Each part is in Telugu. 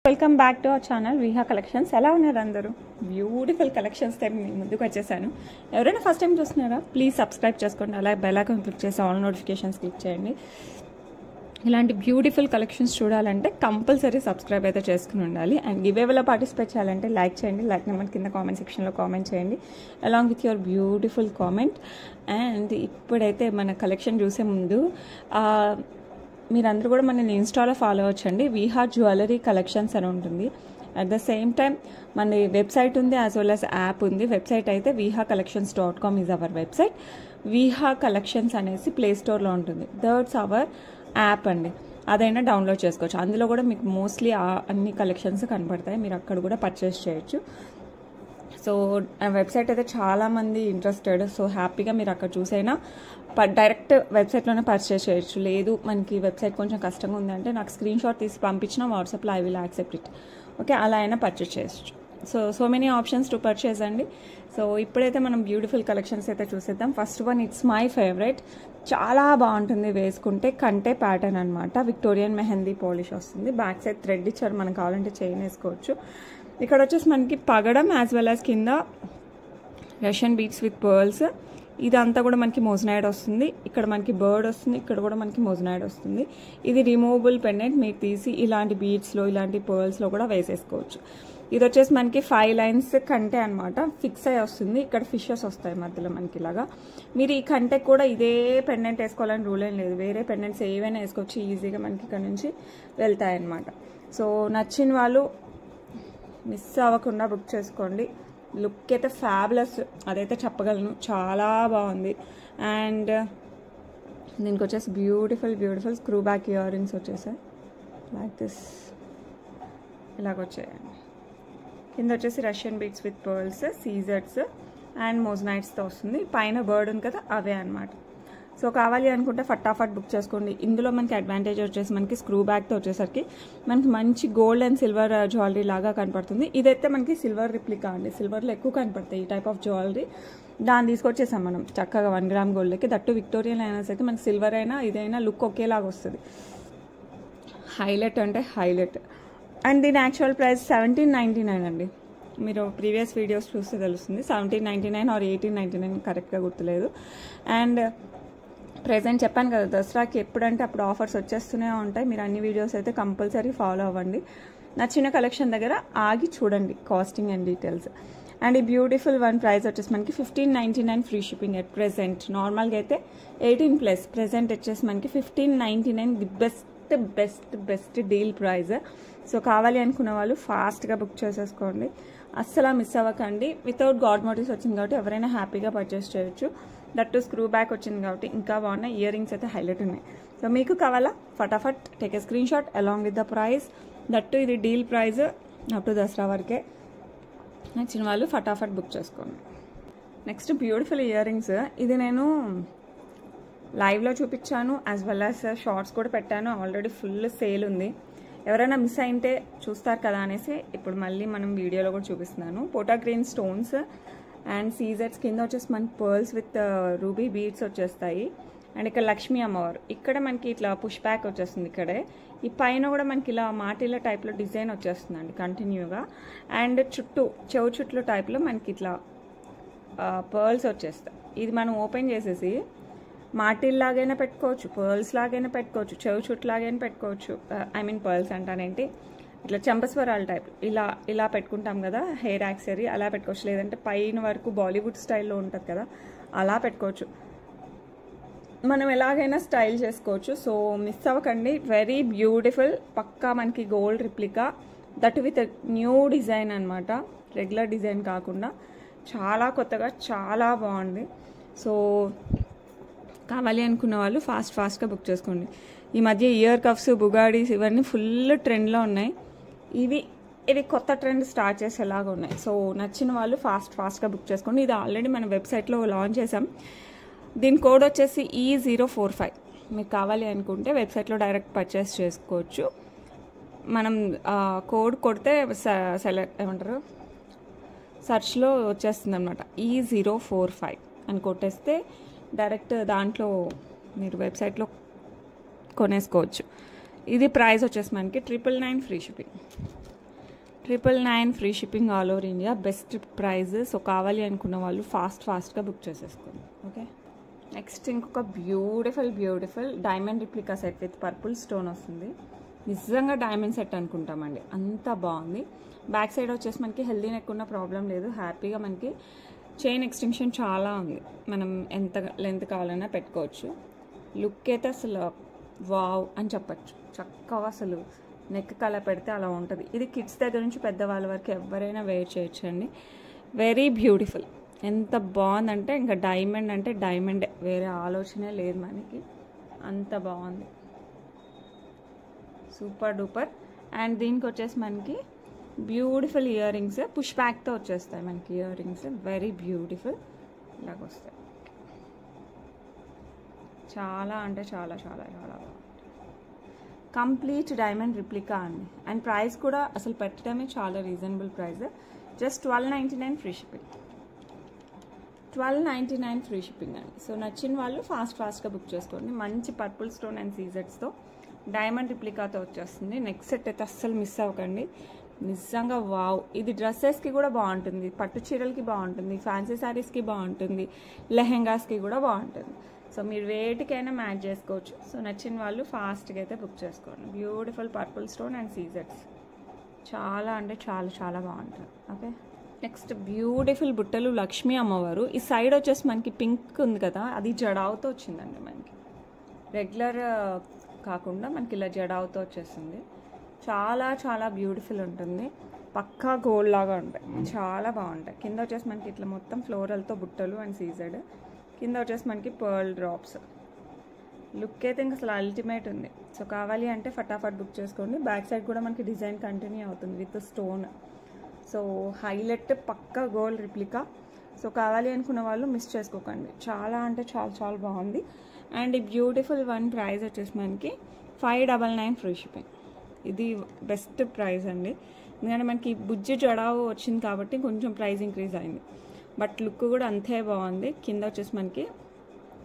Welcome back to our channel Viha collections. ఎలా ఉన్నారు అందరూ? బ్యూటిఫుల్ కలెక్షన్స్ తో మీ ముందుకు వచ్చేసాను. ఎవరైనా ఫస్ట్ టైం చూస్తున్నారా ప్లీజ్ సబ్స్క్రైబ్ చేసుకోండి, అలాగే బెల్ ఐకాన్ క్లిక్ చేసి ఆల్ నోటిఫికేషన్స్ క్లిక్ చేయండి. ఇలాంటి బ్యూటిఫుల్ కలెక్షన్స్ చూడాలంటే కంపల్సరీ సబ్స్క్రైబ్ అయితే చేసుకుని ఉండాలి. అండ్ గివేవేలో పార్టిసిపేట్ చేయాలంటే లైక్ చేయండి, లైక్ నెంబర్ కింద కామెంట్ సెక్షన్లో కామెంట్ చేయండి along with your beautiful comment. And ఇప్పుడైతే మన కలెక్షన్ చూసే ముందు మీరందరూ కూడా మనని ఇన్స్టాలో ఫాలో అవ్వచ్చండి. విహా జ్యువెలరీ కలెక్షన్స్ అని ఉంటుంది. అట్ ద సేమ్ టైం మన వెబ్సైట్ ఉంది, యాజ్ వెల్ యాజ్ యాప్ ఉంది. వెబ్సైట్ అయితే vihacollections.com is our website. Viha collections అనేసి ప్లే స్టోర్లో ఉంటుంది. దట్స్ అవర్ యాప్ అండి, అదైనా డౌన్లోడ్ చేసుకోవచ్చు. అందులో కూడా మీకు మోస్ట్లీ అన్ని కలెక్షన్స్ కనపడతాయి, మీరు అక్కడ కూడా పర్చేస్ చేయొచ్చు. సో ఆ వెబ్సైట్ అయితే చాలామంది ఇంట్రెస్టెడ్. సో హ్యాపీగా మీరు అక్కడ చూసైనా డైరెక్ట్ వెబ్సైట్లోనే పర్చేస్ చేయొచ్చు. లేదు మనకి వెబ్సైట్ కొంచెం కష్టంగా ఉందంటే నాకు స్క్రీన్ షాట్ తీసి పంపించిన వాట్సాప్లో I will accept it. Okay, అలా అయినా పర్చేస్ చేయొచ్చు. So many options to purchase అండి. సో ఇప్పుడైతే మనం బ్యూటిఫుల్ కలెక్షన్స్ అయితే చూసేద్దాం. First one, it's my favourite. చాలా బాగుంటుంది వేసుకుంటే. కంటే ప్యాటర్న్ అనమాట, విక్టోరియన్ మెహందీ పాలిష్ వస్తుంది. బ్యాక్ సైడ్ థ్రెడ్ ఇచ్చారు, మనం కావాలంటే చైన్ వేసుకోవచ్చు. ఇక్కడ వచ్చేసి మనకి పగడం యాజ్ వెల్ యాజ్ కింద రష్యన్ బీట్స్ విత్ పర్ల్స్. ఇదంతా కూడా మనకి మోజనైడ్ వస్తుంది. ఇక్కడ మనకి బర్డ్ వస్తుంది, ఇక్కడ కూడా మనకి మోజనైడ్ వస్తుంది. ఇది రిమూవబుల్ పెండెంట్, మీరు తీసి ఇలాంటి బీడ్స్లో ఇలాంటి పర్ల్స్లో కూడా వేసేసుకోవచ్చు. ఇది వచ్చేసి మనకి 5 లైన్స్ కంటే అనమాట, ఫిక్స్ అయ్యి వస్తుంది. ఇక్కడ ఫిషెస్ వస్తాయి మధ్యలో మనకి ఇలాగా. మీరు ఈ కంటే కూడా ఇదే పెండెంట్ వేసుకోవాలని రూల్ ఏం లేదు, వేరే పెండెంట్స్ ఏవైనా వేసుకోవచ్చు. ఈజీగా మనకి ఇక్కడ నుంచి వెళ్తాయి అనమాట. సో నచ్చిన వాళ్ళు మిస్ అవ్వకుండా బుక్ చేసుకోండి. లుక్ అయితే ఫ్యాబులస్, అదైతే చెప్పగలను, చాలా బాగుంది. అండ్ దీనికి వచ్చేసి beautiful screw back earrings వచ్చేసాయి లైక్ దిస్, ఇలాగొచ్చాయండి. కింద వచ్చేసి రష్యన్ బీట్స్ విత్ పర్ల్స్, సీజర్స్ అండ్ మోజనైట్స్తో వస్తుంది. పైన బర్డ్ ఉంది కదా, అవే అనమాట. సో కావాలి అనుకుంటే ఫటాఫట్ బుక్ చేసుకోండి. ఇందులో మనకి అడ్వాంటేజ్ వచ్చేసి మనకి స్క్రూ బ్యాగ్తో వచ్చేసరికి మనకి మంచి గోల్డ్ అండ్ సిల్వర్ జ్యువెలరీ లాగా కనపడుతుంది. ఇదైతే మనకి సిల్వర్ రిప్లికా అండి, సిల్వర్లో ఎక్కువ కనపడతాయి ఈ టైప్ ఆఫ్ జ్యువెలరీ. దాన్ని తీసుకొచ్చేసాం మనం చక్కగా 1 గ్రామ్ గోల్డ్కి. దట్టు విక్టోరియన్ అయినా సరికి మనకి సిల్వర్ అయినా ఇదైనా లుక్ ఒకేలాగా వస్తుంది. హైలైట్ అంటే హైలైట్. అండ్ దీని యాక్చువల్ ప్రైస్ 1799 అండి. మీరు ప్రీవియస్ వీడియోస్ చూస్తే తెలుస్తుంది. 1799 ఆర్ 1899 కరెక్ట్గా గుర్తులేదు. అండ్ ప్రెజెంట్ చెప్పాను కదా, దసరాకి ఎప్పుడంటే అప్పుడు ఆఫర్స్ వచ్చేస్తూనే ఉంటాయి. మీరు అన్ని వీడియోస్ అయితే కంపల్సరీ ఫాలో అవ్వండి. నచ్చిన కలెక్షన్ దగ్గర ఆగి చూడండి కాస్టింగ్ అండ్ డీటెయిల్స్. అండ్ ఈ బ్యూటిఫుల్ వన్ ప్రైస్ వచ్చేసి మనకి 1599 ఫ్రీ షిప్పింగ్ ఎట్ ప్రెజెంట్. నార్మల్గా అయితే 18+, ప్రెజెంట్ వచ్చేసి మనకి 1599, the best deal price. So కావాలి అనుకున్న వాళ్ళు ఫాస్ట్గా బుక్ చేసేసుకోండి, అస్సలు మిస్ అవ్వకండి. వితౌట్ గాడ్ మోటివ్స్ వచ్చింది కాబట్టి ఎవరైనా హ్యాపీగా పర్చేస్ చేయొచ్చు. దట్టు స్క్రూ బ్యాక్ వచ్చింది కాబట్టి ఇంకా బాగున్నాయి. ఇయర్ రింగ్స్ అయితే హైలైట్ ఉన్నాయి. సో మీకు కావాలా ఫటాఫట్ take a screenshot along with the price. That ఇది deal price up to Dasara వరకే. నచ్చిన వాళ్ళు ఫటాఫట్ బుక్ చేసుకోండి. Next beautiful earrings. ఇది నేను లైవ్లో చూపించాను, యాజ్ వెల్ యాజ్ షార్ట్స్ కూడా పెట్టాను. ఆల్రెడీ ఫుల్ సేల్ ఉంది. ఎవరైనా మిస్ అయింటే చూస్తారు కదా అనేసి ఇప్పుడు మళ్ళీ మనం వీడియోలో కూడా చూపిస్తున్నాను. పోటా గ్రీన్ స్టోన్స్ అండ్ సీజర్స్, కింద వచ్చేసి మనకి పర్ల్స్ విత్ రూబీ బీడ్స్ వచ్చేస్తాయి. అండ్ ఇక్కడ లక్ష్మీ అమ్మవారు, ఇక్కడ మనకి ఇట్లా పుష్ బ్యాక్ వచ్చేస్తుంది ఇక్కడే. ఈ పైన కూడా మనకి ఇలా మాటిల టైప్లో డిజైన్ వచ్చేస్తుందండి కంటిన్యూగా. అండ్ చెవు చుట్లు టైప్లో మనకి ఇట్లా పర్ల్స్ వచ్చేస్తాయి. ఇది మనం ఓపెన్ చేసేసి మాటిల్ లాగైనా పెట్టుకోవచ్చు, పర్ల్స్ లాగైనా పెట్టుకోవచ్చు, చెవు చుట్టు లాగైనా పెట్టుకోవచ్చు. ఐ మీన్ పర్ల్స్ అంటానేంటి, ఇట్లా చెంపస్వరాల టైప్ ఇలా పెట్టుకుంటాం కదా హెయిర్ యాక్సరీ, అలా పెట్టుకోవచ్చు. లేదంటే పైన వరకు బాలీవుడ్ స్టైల్లో ఉంటుంది కదా, అలా పెట్టుకోవచ్చు. మనం ఎలాగైనా స్టైల్ చేసుకోవచ్చు. సో మిస్ అవ్వకండి, వెరీ బ్యూటిఫుల్, పక్కా మనకి gold replica, that with new design అనమాట, రెగ్యులర్ డిజైన్ కాకుండా చాలా కొత్తగా చాలా బాగుంది. సో కావాలి అనుకున్న వాళ్ళు ఫాస్ట్గా బుక్ చేసుకోండి. ఈ మధ్య ఇయర్ కఫ్స్, బుగాడీస్ ఇవన్నీ ఫుల్ ట్రెండ్లో ఉన్నాయి. ఇవి కొత్త ట్రెండ్ స్టార్ట్ చేసేలాగా ఉన్నాయి. సో నచ్చిన వాళ్ళు ఫాస్ట్గా బుక్ చేసుకోండి. ఇది ఆల్రెడీ మన వెబ్సైట్లో లాంచ్ చేసాం. దీని కోడ్ వచ్చేసి E045. మీకు కావాలి అనుకుంటే వెబ్సైట్లో డైరెక్ట్ పర్చేస్ చేసుకోవచ్చు. మనం కోడ్ కొడితే ఏమంటారు సర్చ్లో వచ్చేస్తుంది అనమాట. E045 అని కొట్టేస్తే డైరెక్ట్ దాంట్లో మీరు వెబ్సైట్లో కొనేసుకోవచ్చు. ఇది ప్రైస్ వచ్చేసి మనకి 999 free shipping. 999 free shipping all over India, best price. So కావాలి అనుకున్న వాళ్ళు ఫాస్ట్గా బుక్ చేసేసుకోండి. ఓకే, నెక్స్ట్ ఇంకొక beautiful diamond replica set with purple stone వస్తుంది. నిజంగా డైమండ్ సెట్ అనుకుంటామండి, అంత బాగుంది. బ్యాక్ సైడ్ వచ్చేసి మనకి హెల్దీ నెక్ ఉన్న ప్రాబ్లం లేదు. హ్యాపీగా మనకి చైన్ ఎక్స్టెన్షన్ చాలా ఉంది, మనం ఎంత లెంత్ కావాలన్నా పెట్టుకోవచ్చు. లుక్ అయితే అసలు వావ్ అని చెప్పచ్చు. చక్కగా అసలు నెక్ కలర్ పెడితే అలా ఉంటుంది. ఇది కిడ్స్ దగ్గర నుంచి పెద్దవాళ్ళ వరకు ఎవరైనా వేర్ చేయొచ్చండి. Very beautiful. ఎంత బాగుందంటే ఇంకా డైమండ్ అంటే డైమండే, వేరే ఆలోచనే లేదు మనకి. అంత బాగుంది, సూపర్ డూపర్. అండ్ దీనికి వచ్చేసి మనకి బ్యూటిఫుల్ ఇయర్ రింగ్స్ పుష్ బ్యాక్తో వచ్చేస్తాయి మనకి. ఇయర్ రింగ్స్ వెరీ బ్యూటిఫుల్ ఇలాగ వస్తాయి. చాలా అంటే చాలా బాగుంది. కంప్లీట్ డైమండ్ రిప్లికా అండి. అండ్ ప్రైస్ కూడా అసలు పెట్టడమే చాలా reasonable price. Just 1299 free shipping. 1299 free shipping అండి. సో నచ్చిన వాళ్ళు ఫాస్ట్గా బుక్ చేసుకోండి. మంచి పర్పుల్ స్టోన్ అండ్ సీజెట్స్తో డైమండ్ రిప్లికాతో వచ్చేస్తుంది. నెక్స్ట్ సెట్ అయితే అస్సలు మిస్ అవ్వకండి. నిజంగా వావ్. ఇది డ్రెస్సెస్కి కూడా బాగుంటుంది, పట్టు చీరలకి బాగుంటుంది, ఫ్యాన్సీ శారీస్కి బాగుంటుంది, లెహెంగాస్కి కూడా బాగుంటుంది. సో మీరు వేటికైనా మ్యాచ్ చేసుకోవచ్చు. సో నచ్చిన వాళ్ళు ఫాస్ట్గా అయితే బుక్ చేసుకోండి. బ్యూటిఫుల్ పర్పుల్ స్టోన్ అండ్ సీజెట్స్ చాలా అంటే చాలా బాగుంటుంది. ఓకే, నెక్స్ట్ బ్యూటిఫుల్ బుట్టలు లక్ష్మీ అమ్మవారు. ఈ సైడ్ వచ్చేసి మనకి పింక్ ఉంది కదా, అది జడావుతో వచ్చిందండి. మనకి రెగ్యులర్ కాకుండా మనకి ఇలా జడావుతో వచ్చేసింది. చాలా బ్యూటిఫుల్ ఉంటుంది. పక్కా గోల్డ్ లాగా ఉంటాయి, చాలా బాగుంటాయి. కింద వచ్చేసి మనకి ఇట్లా మొత్తం ఫ్లోరల్తో బుట్టలు అండ్ సీజెడ్, కింద వచ్చేసి మనకి పర్ల్ డ్రాప్స్. లుక్ అయితే ఇంకా అసలు అల్టిమేట్ ఉంది. సో కావాలి అంటే ఫటాఫట్ బుక్ చేసుకోండి. బ్యాక్ సైడ్ కూడా మనకి డిజైన్ కంటిన్యూ అవుతుంది విత్ స్టోన్. సో హైలైట్ పక్కా గోల్డ్ రిప్లికా. సో కావాలి అనుకున్న వాళ్ళు మిస్ చేసుకోకండి. చాలా అంటే చాలా బాగుంది. అండ్ ఈ బ్యూటిఫుల్ వన్ ప్రైస్ వచ్చేసి మనకి 599 ఫ్రీ షిప్పింగ్. ఇది బెస్ట్ ప్రైస్ అండి, ఎందుకంటే మనకి బుజ్జి జడావు వచ్చింది కాబట్టి కొంచెం ప్రైస్ ఇంక్రీజ్ అయింది. బట్ లుక్ కూడా అంతే బాగుంది. కింద వచ్చేసి మనకి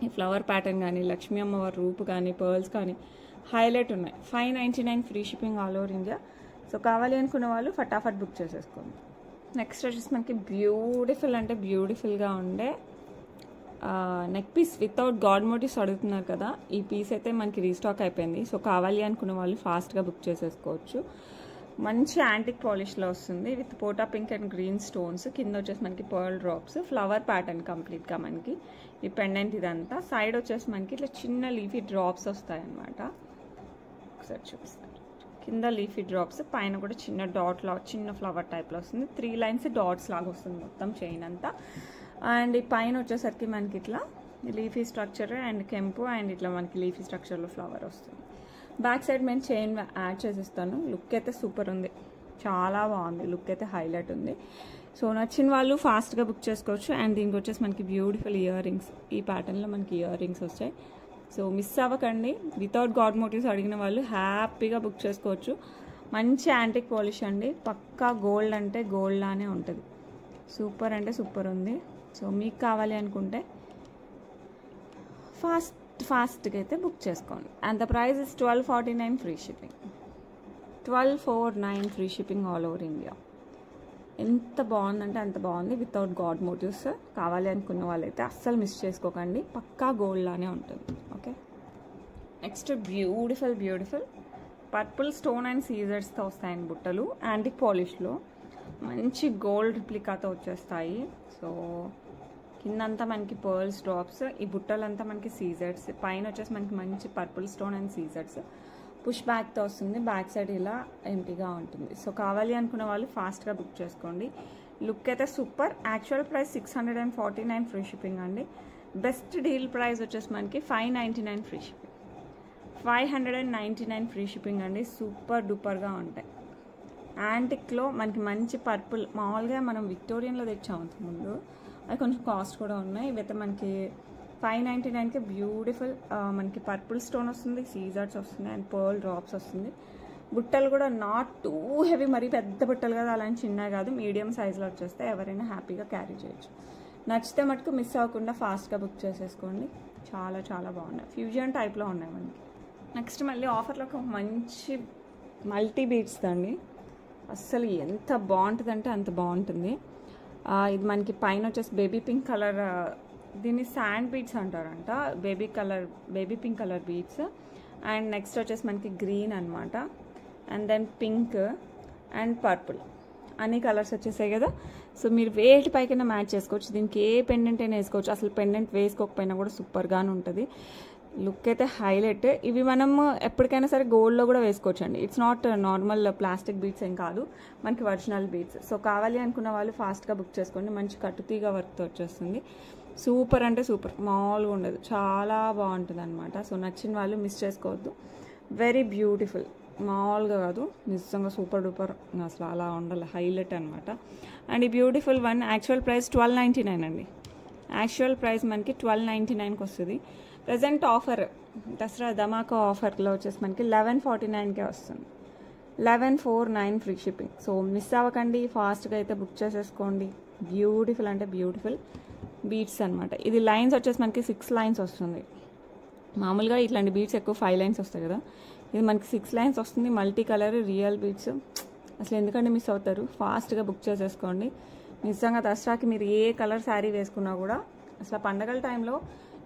ఈ ఫ్లవర్ ప్యాటర్న్ కానీ, లక్ష్మీ అమ్మవారి రూపు కానీ, పర్ల్స్ కానీ హైలైట్ ఉన్నాయి. 599 free shipping all over India. So కావాలి అనుకున్న వాళ్ళు ఫటాఫట్ బుక్ చేసేసుకోండి. నెక్స్ట్ వచ్చేసి మనకి బ్యూటిఫుల్ అంటే బ్యూటిఫుల్గా ఉండే neck piece without god motifs అడుగుతున్నారు కదా, ఈ పీస్ అయితే మనకి రీస్టాక్ అయిపోయింది. సో కావాలి అనుకున్న వాళ్ళు ఫాస్ట్గా బుక్ చేసేసుకోవచ్చు. మంచి యాంటిక్ పాలిష్లో వస్తుంది విత్ పోటా పింక్ అండ్ గ్రీన్ స్టోన్స్. కింద వచ్చేసి మనకి పర్ల్ డ్రాప్స్, ఫ్లవర్ ప్యాటర్న్ కంప్లీట్గా మనకి ఈ పెండెంట్ ఇదంతా. సైడ్ వచ్చేసి మనకి ఇట్లా చిన్న లీఫీ డ్రాప్స్ వస్తాయన్నమాట. ఒకసారి చూపిస్తాను. కింద లీఫీ డ్రాప్స్, పైన కూడా చిన్న డాట్ లా చిన్న ఫ్లవర్ టైప్లో వస్తుంది. 3 లైన్స్ డాట్స్ లాగా వస్తుంది మొత్తం చైన్ అంతా. అండ్ ఈ పైన వచ్చేసరికి మనకి ఇట్లా లీఫీ స్ట్రక్చర్ అండ్ కెంపు అండ్ ఇట్లా మనకి లీఫీ స్ట్రక్చర్లో ఫ్లవర్ వస్తుంది. బ్యాక్ సైడ్ నేను చైన్ యాడ్ చేసిస్తాను. లుక్ అయితే సూపర్ ఉంది, చాలా బాగుంది. లుక్ అయితే హైలైట్ ఉంది. సో నచ్చిన వాళ్ళు ఫాస్ట్గా బుక్ చేసుకోవచ్చు. అండ్ దీనికి వచ్చేసి మనకి బ్యూటిఫుల్ ఇయర్ రింగ్స్, ఈ ప్యాటర్న్లో మనకి ఇయర్ రింగ్స్ వచ్చాయి. సో మిస్ అవ్వకండి. వితౌట్ గాడ్ మోటివ్స్ అడిగిన వాళ్ళు హ్యాపీగా బుక్ చేసుకోవచ్చు. మంచి యాంటిక్ పాలిష్ అండి, పక్కా గోల్డ్ అంటే గోల్డ్ లానే ఉంటుంది. సూపర్ అంటే సూపర్ ఉంది. సో మీకు కావాలి అనుకుంటే ఫాస్ట్గా అయితే బుక్ చేసుకోండి. And the price is 1249 free shipping. 1249 free shipping all over India. ఎంత బాగుందంటే అంత బాగుంది. వితౌట్ గాడ్ మోటివ్స్ కావాలి అనుకున్న వాళ్ళైతే అస్సలు మిస్ చేసుకోకండి, పక్కా గోల్డ్ లానే ఉంటుంది. Okay, next beautiful purple stone and సీజర్స్తో వస్తాయండి బుట్టలు. యాంటిక్ పాలిష్లో మంచి గోల్డ్ రిప్లికాతో వచ్చేస్తాయి. సో కిందంతా మనకి పర్ల్స్ డ్రాప్స్, ఈ బుట్టలంతా మనకి సీజర్స్, పైన వచ్చేసి మనకి మంచి పర్పుల్ స్టోన్ అండ్ సీజర్స్. పుష్ బ్యాక్తో వస్తుంది, బ్యాక్ సైడ్ ఇలా ఎంటీగా ఉంటుంది. సో కావాలి అనుకున్న వాళ్ళు ఫాస్ట్గా బుక్ చేసుకోండి. లుక్ అయితే super. Actual price 649 free shipping అండి. బెస్ట్ డీల్ ప్రైస్ వచ్చేసి మనకి 599 ఫ్రీ షిప్పింగ్. 599 ఫ్రీ షిప్పింగ్ అండి. సూపర్ డూపర్గా ఉంటాయి. యాంటిక్లో మనకి మంచి పర్పుల్, మామూలుగా మనం విక్టోరియన్లో తెచ్చాము ముందు, అది కొంచెం కాస్ట్ కూడా ఉన్నాయి. ఇవైతే మనకి 599కి బ్యూటిఫుల్ మనకి పర్పుల్ స్టోన్ వస్తుంది, సీజర్స్ వస్తుంది అండ్ పర్ల్ డ్రాప్స్ వస్తుంది. బుట్టలు కూడా నాట్ టూ హెవీ, మరీ పెద్ద బుట్టలు కదా, అలాంటి చిన్నవి కాదు, మీడియం సైజులో వచ్చేస్తే ఎవరైనా హ్యాపీగా క్యారీ చేయొచ్చు. నచ్చితే మటుకు మిస్ అవ్వకుండా ఫాస్ట్గా బుక్ చేసేసుకోండి. చాలా బాగున్నాయి, ఫ్యూజన్ టైప్లో ఉన్నాయి మనకి. నెక్స్ట్ మళ్ళీ ఆఫర్లో ఒక మంచి మల్టీ బీడ్స్ అండి. అస్సలు ఎంత బాగుంటుందంటే అంత బాగుంటుంది. ఇది మనకి పైన వచ్చేసి బేబీ పింక్ కలర్, దీన్ని శాండ్ బీడ్స్ అంటారంట, baby pink colour beads. And next వచ్చేసి మనకి గ్రీన్ అనమాట, and then pink and purple, అన్ని కలర్స్ వచ్చేసాయి కదా. సో మీరు వేటి పైకైనా మ్యాచ్ చేసుకోవచ్చు, దీనికి ఏ పెండెంట్ అయినా వేసుకోవచ్చు. అసలు పెండెంట్ వేసుకోకపోయినా కూడా సూపర్గానే ఉంటుంది, లుక్ అయితే హైలైట్. ఇవి మనం ఎప్పటికైనా సరే గోల్డ్లో కూడా వేసుకోవచ్చు అండి. It's not normal plastic beads ఏం కాదు, మనకి ఒరిజినల్ బీడ్స్. సో కావాలి అనుకున్న వాళ్ళు ఫాస్ట్గా బుక్ చేసుకోండి. మంచి కట్టుతీగా వర్క్తో వచ్చేస్తుంది. సూపర్ అంటే సూపర్, మామూలుగా ఉండదు, చాలా బాగుంటుంది అనమాట. సో నచ్చిన వాళ్ళు మిస్ చేసుకోవద్దు. వెరీ బ్యూటిఫుల్, మామూలుగా కాదు, నిజంగా సూపర్ డూపర్, అసలు అలా ఉండాలి, హైలైట్ అనమాట. అండ్ ఈ బ్యూటిఫుల్ వన్ యాక్చువల్ ప్రైస్ 1299 అండి. యాక్చువల్ ప్రైస్ మనకి 1299కి వస్తుంది. ప్రజెంట్ ఆఫర్, దసరా ధమాకా ఆఫర్లో వచ్చేసి మనకి 1149కే వస్తుంది. 1149 ఫ్రీ షిప్పింగ్. సో మిస్ అవ్వకండి, ఫాస్ట్గా అయితే బుక్ చేసేసుకోండి. బ్యూటిఫుల్ అంటే బ్యూటిఫుల్ బీడ్స్ అనమాట. ఇది లైన్స్ వచ్చేసి మనకి 6 లైన్స్ వస్తుంది. మామూలుగా ఇట్లాంటి బీడ్స్ ఎక్కువ 5 లైన్స్ వస్తాయి కదా, ఇది మనకి 6 లైన్స్ వస్తుంది. Multi colour real beads. అసలు ఎందుకంటే మిస్ అవుతారు, ఫాస్ట్గా బుక్ చేసేసుకోండి. నిజంగా దసరాకి మీరు ఏ కలర్ శారీ వేసుకున్నా కూడా, అసలు పండగల టైంలో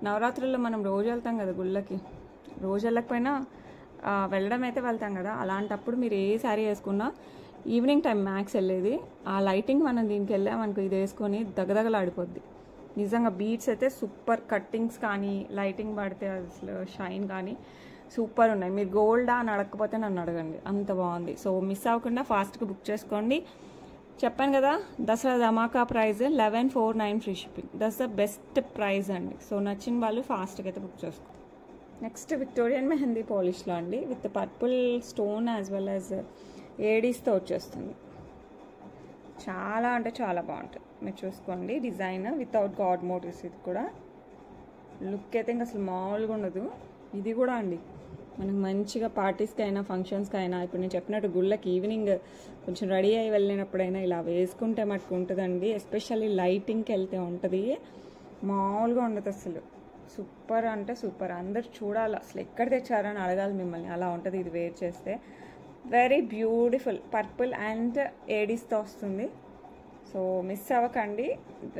నవరాత్రుల్లో మనం రోజు వెళ్తాం కదా గుళ్ళకి, రోజు వెళ్ళకపోయినా వెళ్ళడం అయితే వెళ్తాం కదా, అలాంటప్పుడు మీరు ఏ శారీ వేసుకున్నా ఈవినింగ్ టైం మ్యాక్స్ వెళ్ళేది, ఆ లైటింగ్ మనం దీనికి వెళ్ళామనుకో, ఇది వేసుకొని దగదగలాడిపోద్ది. నిజంగా బీడ్స్ అయితే సూపర్, కట్టింగ్స్ కానీ లైటింగ్ పడితే అసలు షైన్ కానీ సూపర్ ఉన్నాయి. మీరు గోల్డా అని అడగకపోతే నన్ను అడగండి, అంత బాగుంది. సో మిస్ అవ్వకుండా ఫాస్ట్గా బుక్ చేసుకోండి. చెప్పాను కదా దసరా ధమాకా price 1149 free shipping. That's the best price అండి. సో నచ్చిన వాళ్ళు ఫాస్ట్గా అయితే బుక్ చేసుకోండి. నెక్స్ట్ విక్టోరియన్ మెహందీ పాలిష్లో అండి, with purple stone as well as ఏడీస్తో వచ్చేస్తుంది. చాలా అంటే చాలా బాగుంటుంది, మీరు చూసుకోండి. డిజైన్ వితౌట్ గాడ్ మోటివ్స్, ఇది కూడా లుక్ అయితే ఇంకా అసలు మామూలుగా ఉండదు. ఇది కూడా అండి మనకు మంచిగా పార్టీస్కి అయినా ఫంక్షన్స్కి అయినా, ఇప్పుడు నేను చెప్పినట్టు గుళ్ళకి ఈవినింగ్ కొంచెం రెడీ అయ్యి వెళ్ళినప్పుడైనా ఇలా వేసుకుంటే మటుకు ఉంటుందండి. ఎస్పెషల్లీ లైటింగ్కి వెళ్తే ఉంటుంది, మామూలుగా ఉండదు అసలు. సూపర్ అంటే సూపర్, అందరు చూడాలి, అసలు ఎక్కడ తెచ్చారని అడగాలి మిమ్మల్ని, అలా ఉంటుంది ఇది వేర్ చేస్తే. వెరీ బ్యూటిఫుల్ పర్పుల్ అండ్ ఏడీస్తో వస్తుంది. సో మిస్ అవ్వకండి,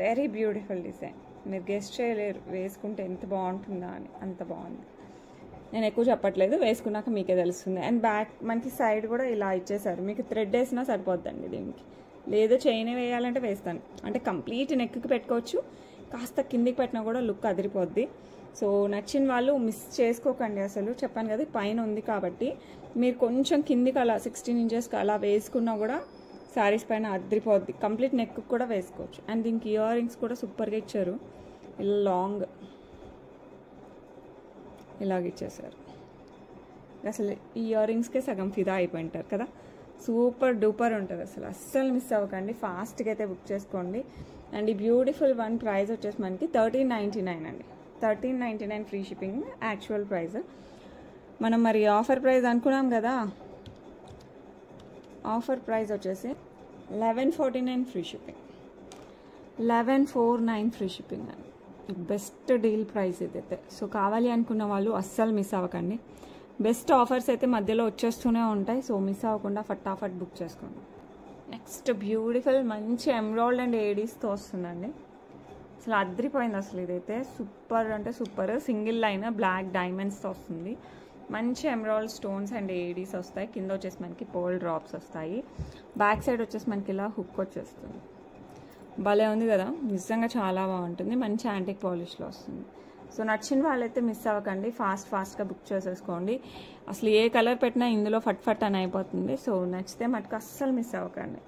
వెరీ బ్యూటిఫుల్ డిజైన్. మీరు గెస్ట్ చేయలేరు వేసుకుంటే ఎంత బాగుంటుందా అని, అంత బాగుంది. నేను ఎక్కువ చెప్పట్లేదు, వేసుకున్నాక మీకే తెలుస్తుంది. అండ్ బ్యాక్ మనకి సైడ్ కూడా ఇలా ఇచ్చేసారు, మీకు థ్రెడ్ వేసినా సరిపోద్దండి దీనికి, లేదు చైన్ వేయాలంటే వేస్తాను, అంటే కంప్లీట్ నెక్కి పెట్టుకోవచ్చు, కాస్త కిందికి పెట్టినా కూడా లుక్ అదిరిపోద్ది. సో నచ్చిన వాళ్ళు మిస్ చేసుకోకండి. అసలు చెప్పాను కదా పైన ఉంది కాబట్టి, మీరు కొంచెం కిందికి అలా 16 ఇంచెస్కి అలా వేసుకున్నా కూడా శారీస్ పైన అదిరిపోద్ది. కంప్లీట్ నెక్ కూడా వేసుకోవచ్చు. అండ్ దీనికి ఇయర్ రింగ్స్ కూడా సూపర్గా ఇచ్చారు, ఇలా లాంగ్ ఇలాగ ఇచ్చేసారు. అసలు ఈ ఇయర్ రింగ్స్కే సగం ఫిదా అయిపోయింటారు కదా, సూపర్ డూపర్ ఉంటుంది అసలు. అస్సలు మిస్ అవ్వకండి, ఫాస్ట్గా అయితే బుక్ చేసుకోండి. అండ్ ఈ బ్యూటిఫుల్ వన్ ప్రైస్ వచ్చేసి మనకి 1399 అండి. 1399 ఫ్రీ షిప్పింగ్ యాక్చువల్ ప్రైస్. మనం మరి ఆఫర్ ప్రైస్ అనుకున్నాం కదా, ఆఫర్ ప్రైస్ వచ్చేసి 1149 ఫ్రీ షిప్పింగ్. 1149 ఫ్రీ షిప్పింగ్ అండి, బెస్ట్ డీల్ ప్రైస్ ఇదైతే. సో కావాలి అనుకున్న వాళ్ళు అస్సలు మిస్ అవ్వకండి. బెస్ట్ ఆఫర్స్ అయితే మధ్యలో వచ్చేస్తూనే ఉంటాయి, సో మిస్ అవ్వకుండా ఫటాఫట్ బుక్ చేసుకోండి. నెక్స్ట్ బ్యూటిఫుల్ మంచి ఎమరాల్డ్ అండ్ ఏడీస్తో వస్తుందండి. అసలు అద్రిపోయింది అసలు, ఇదైతే సూపర్ అంటే సూపర్. సింగిల్ లైన్ బ్లాక్ డైమండ్స్తో వస్తుంది, మంచి ఎమరాల్డ్ స్టోన్స్ అండ్ ఏడీస్ వస్తాయి. కింద వచ్చేసి మనకి పోల్ డ్రాప్స్ వస్తాయి, బ్యాక్ సైడ్ వచ్చేసి మనకి ఇలా హుక్ వచ్చేస్తుంది. భలే ఉంది కదా, నిజంగా చాలా బాగుంటుంది, మంచి యాంటిక్ పాలిష్లో వస్తుంది. సో నచ్చిన వాళ్ళైతే మిస్ అవ్వకండి, ఫాస్ట్గా బుక్ చేసేసుకోండి. అసలు ఏ కలర్ పెట్టినా ఇందులో ఫట్ అని అయిపోతుంది. సో నచ్చితే మటుకు అస్సలు మిస్ అవ్వకండి.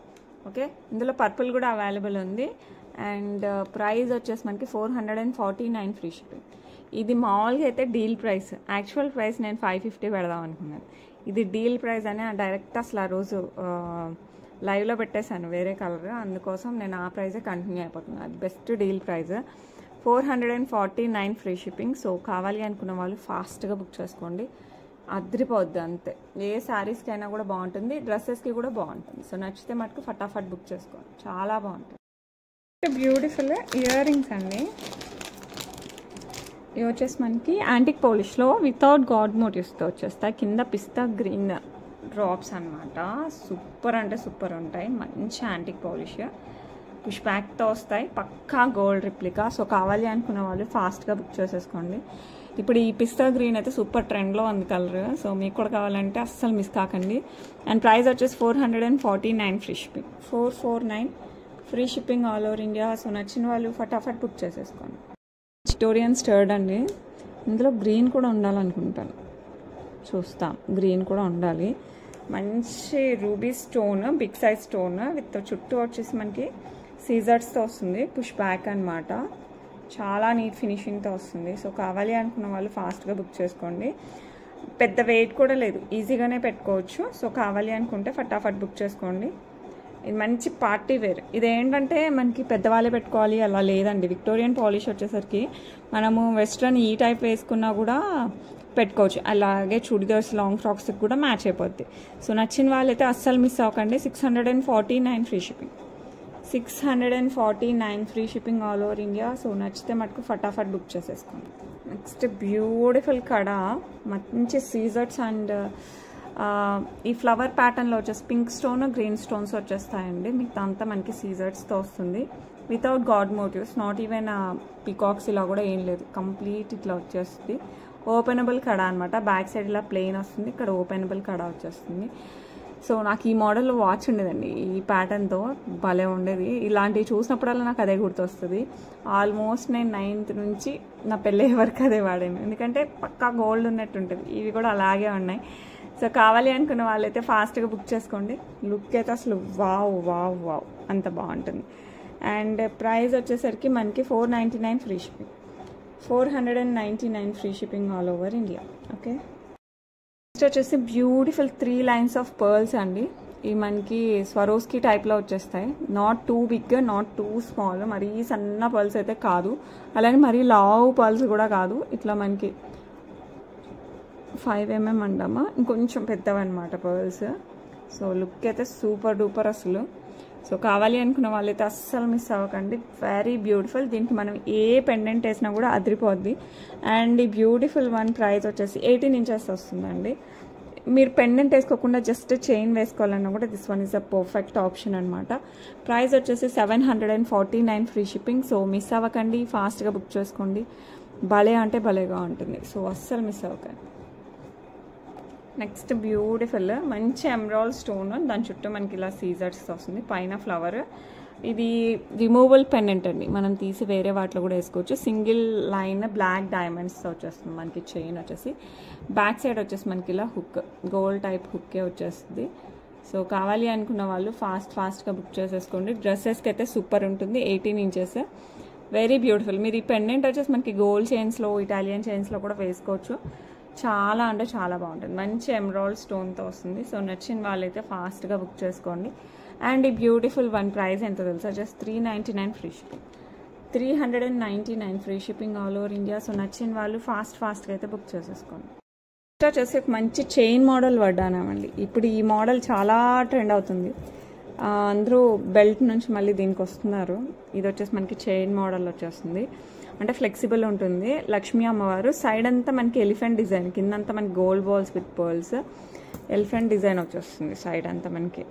ఓకే, ఇందులో పర్పుల్ కూడా అవైలబుల్ ఉంది. అండ్ ప్రైస్ వచ్చేసి మనకి 449 ఫ్రీ షిప్పింగ్. ఇది మామూలుగా అయితే డీల్ ప్రైస్, యాక్చువల్ ప్రైస్ నేను 550 పెడదాం అనుకున్నాను. ఇది డీల్ ప్రైస్ అని డైరెక్ట్ అసలు ఆ రోజు లైవ్లో పెట్టేశాను వేరే కలర్, అందుకోసం నేను ఆ ప్రైజే కంటిన్యూ అయిపోతున్నాను. అది best deal price, 449 free shipping. So కావాలి అనుకున్న వాళ్ళు ఫాస్ట్గా బుక్ చేసుకోండి, అద్రిపోద్ది అంతే. ఏ శారీస్కి అయినా కూడా బాగుంటుంది, డ్రెస్సెస్కి కూడా బాగుంటుంది. సో నచ్చితే మటుకు ఫటాఫట్ బుక్ చేసుకోండి, చాలా బాగుంటుంది. బ్యూటిఫుల్ ఇయర్ రింగ్స్ అండి, ఇవి వచ్చేసి మనకి యాంటిక్ పాలిష్లో వితౌట్ గాడ్ మోటివ్స్తో వచ్చేస్తాయి. కింద పిస్తా గ్రీన్ డ్రాప్స్ అనమాట. సూపర్ అంటే సూపర్ ఉంటాయి, మంచి యాంటిక్ పాలిష్, పుష్ బ్యాక్తో వస్తాయి, పక్కా గోల్డ్ రిప్లికా. సో కావాలి అనుకున్న వాళ్ళు ఫాస్ట్గా బుక్ చేసేసుకోండి. ఇప్పుడు ఈ పిస్తా గ్రీన్ అయితే సూపర్ ట్రెండ్లో ఉంది కలర్. సో మీకు కూడా కావాలంటే అస్సలు మిస్ కాకండి. అండ్ ప్రైస్ వచ్చేసి 449 free shipping, 449 free shipping all over India. So నచ్చిన వాళ్ళు ఫటాఫట్ బుక్ చేసేసుకోండి. విక్టోరియన్ స్టర్డ్ అండి, ఇందులో గ్రీన్ కూడా ఉండాలనుకుంటాను, చూస్తాం. గ్రీన్ కూడా ఉండాలి. మంచి ruby stone, big size stone with చుట్టూ వచ్చేసి మనకి సీజర్స్తో వస్తుంది, పుష్ బ్యాక్ అనమాట. చాలా నీట్ ఫినిషింగ్తో వస్తుంది. సో కావాలి అనుకున్న వాళ్ళు ఫాస్ట్గా బుక్ చేసుకోండి. పెద్ద వెయిట్ కూడా లేదు, ఈజీగానే పెట్టుకోవచ్చు. సో కావాలి అనుకుంటే ఫటాఫట్ బుక్ చేసుకోండి. ఇది మంచి పార్టీ వేర్. ఇదేంటంటే మనకి పెద్దవాళ్ళే పెట్టుకోవాలి అలా లేదండి. విక్టోరియన్ పాలిష్ వచ్చేసరికి మనము వెస్ట్రన్ ఈ టైప్ వేసుకున్నా కూడా పెట్టుకోవచ్చు. అలాగే చుడిదార్స్, లాంగ్ ఫ్రాక్స్కి కూడా మ్యాచ్ అయిపోద్ది. సో నచ్చిన వాళ్ళైతే అస్సలు మిస్ అవ్వకండి. 649 free shipping, 649 free shipping all over India. So నచ్చితే మటుకు ఫటాఫట్ బుక్ చేసేసుకోండి. నెక్స్ట్ బ్యూటిఫుల్ కడ, మంచి సీజర్స్ అండ్ ఈ ఫ్లవర్ ప్యాటర్న్లో వచ్చేసి పింక్ స్టోన్, గ్రీన్ స్టోన్స్ వచ్చేస్తాయండి. మిగతా అంతా మనకి సీజర్స్తో వస్తుంది, without god motifs, not even peacocks ఇలా కూడా ఏం లేదు, కంప్లీట్ ఇట్లా వచ్చేస్తుంది. ఓపెనబుల్ కడ అనమాట. బ్యాక్ సైడ్ ఇలా ప్లెయిన్ వస్తుంది, ఇక్కడ ఓపెనబుల్ కడ వచ్చేస్తుంది. సో నాకు ఈ మోడల్లో వాచ్ ఉండేదండి, ఈ ప్యాటర్న్తో భలే ఉండేది. ఇలాంటివి చూసినప్పుడల్లా నాకు అదే గుర్తొస్తుంది. ఆల్మోస్ట్ నేను 9th నుంచి నా పెళ్ళే వరకు అదే వాడాను, ఎందుకంటే పక్కా గోల్డ్ ఉన్నట్టు ఉంటుంది. ఇవి కూడా అలాగే ఉన్నాయి. సో కావాలి అనుకున్న వాళ్ళైతే ఫాస్ట్గా బుక్ చేసుకోండి. లుక్ అయితే అసలు వావ్ వావ్ వావ్ అంత బాగుంటుంది. అండ్ ప్రైస్ వచ్చేసరికి మనకి 499 free shipping, 499 free shipping all over India. Okay, next వచ్చేసి బ్యూటిఫుల్ 3 లైన్స్ ఆఫ్ పర్ల్స్ అండి. ఇవి మనకి స్వరోస్కి టైప్లో వచ్చేస్తాయి. Not too big, not too small, మరీ సన్న పర్ల్స్ అయితే కాదు, అలానే మరీ లావ్ పర్ల్స్ కూడా కాదు. ఇట్లా మనకి 5 mm అంటామా, ఇంకొంచెం పెద్దవన్నమాట పర్ల్స్. సో లుక్ అయితే సూపర్ డూపర్ అసలు. సో కావాలి అనుకున్న వాళ్ళైతే అస్సలు మిస్ అవ్వకండి. Very beautiful. దీనికి మనం ఏ పెండెంట్ వేసినా కూడా అదిరిపోద్ది. అండ్ ఈ బ్యూటిఫుల్ వన్ ప్రైస్ వచ్చేసి 18 inches వస్తుందండి. మీరు పెండెంట్ వేసుకోకుండా జస్ట్ చైన్ వేసుకోవాలన్నా కూడా this one is a perfect option అనమాట. ప్రైస్ వచ్చేసి 749 ఫ్రీ షిప్పింగ్. సో మిస్ అవ్వకండి, ఫాస్ట్గా బుక్ చేసుకోండి. భలే అంటే భలేగా ఉంటుంది. సో అస్సలు మిస్ అవ్వకండి. నెక్స్ట్ బ్యూటిఫుల్ మంచి ఎమరాల్డ్ స్టోన్, దాని చుట్టూ మనకి ఇలా సీజర్స్ వస్తుంది, పైన ఫ్లవర్. ఇది రిమూవబుల్ పెండెంట్ అండి, మనం తీసి వేరే వాటిలో కూడా వేసుకోవచ్చు. సింగిల్ లైన్ బ్లాక్ డైమండ్స్తో వచ్చేస్తుంది మనకి చైన్ వచ్చేసి. బ్యాక్ సైడ్ వచ్చేసి మనకి ఇలా హుక్, గోల్డ్ టైప్ హుక్కే వచ్చేస్తుంది. సో కావాలి అనుకున్న వాళ్ళు ఫాస్ట్గా బుక్ చేసేసుకోండి. డ్రెస్సెస్కి అయితే సూపర్ ఉంటుంది. 18 inches, వెరీ బ్యూటిఫుల్. మీరు ఈ పెండెంట్ వచ్చేసి మనకి గోల్డ్ చైన్స్లో, ఇటాలియన్ చైన్స్లో కూడా వేసుకోవచ్చు. చాలా అంటే చాలా బాగుంటుంది. మంచి ఎమరాల్డ్ స్టోన్తో వస్తుంది. సో నచ్చిన వాళ్ళైతే ఫాస్ట్గా బుక్ చేసుకోండి. అండ్ ఈ బ్యూటిఫుల్ వన్ ప్రైస్ ఎంత తెలుసా? Just 399 free shipping, 399 free shipping all over India. So నచ్చిన వాళ్ళు ఫాస్ట్గా అయితే బుక్ చేసేసుకోండి. నెక్స్ట్ వచ్చేసి ఒక మంచి చైన్ మోడల్ పడ్డానండి. ఇప్పుడు ఈ మోడల్ చాలా ట్రెండ్ అవుతుంది. అందరూ బెల్ట్ నుంచి మళ్ళీ దీనికి వస్తున్నారు. ఇది వచ్చేసి మనకి చైన్ మోడల్ వచ్చేస్తుంది, అంటే ఫ్లెక్సిబుల్ ఉంటుంది. లక్ష్మీ అమ్మవారు సైడ్ అంతా మనకి ఎలిఫెంట్ డిజైన్, కిందంతా మనకి gold balls with pearls, elephant design వచ్చేస్తుంది సైడ్ అంతా మనకి.